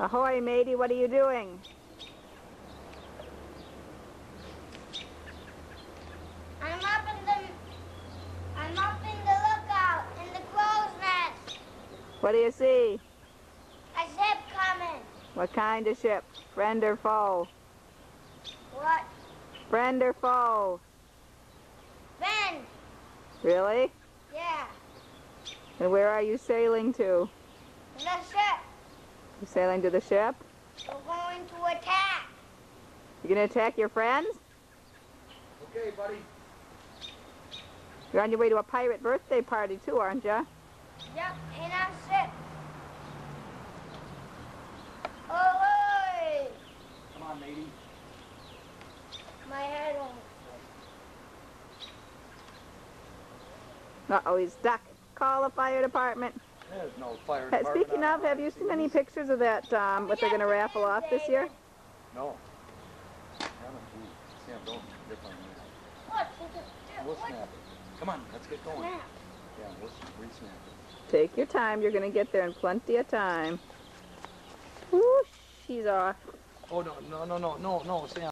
Ahoy, matey, what are you doing? I'm up in the lookout, in the crow's nest. What do you see? A ship coming. What kind of ship? Friend or foe? What? Friend or foe? Ben. Really? Yeah. And where are you sailing to? The ship. You sailing to the ship? We're going to attack. You gonna attack your friends? Okay, buddy. You're on your way to a pirate birthday party too, aren't you? Yep, in our ship. Ahoy! Come on, matey. My head won't. Uh-oh, he's stuck. Call the fire department. There's no fire department. Speaking of, have you seen any pictures of that, what they're gonna raffle off this year? No. Sam, don't rip on me. What? We'll snap it. Come on, let's get going. Snap. Yeah, we'll re-snap it. Take your time. You're gonna get there in plenty of time. Whoosh, he's off. Oh, no, Sam.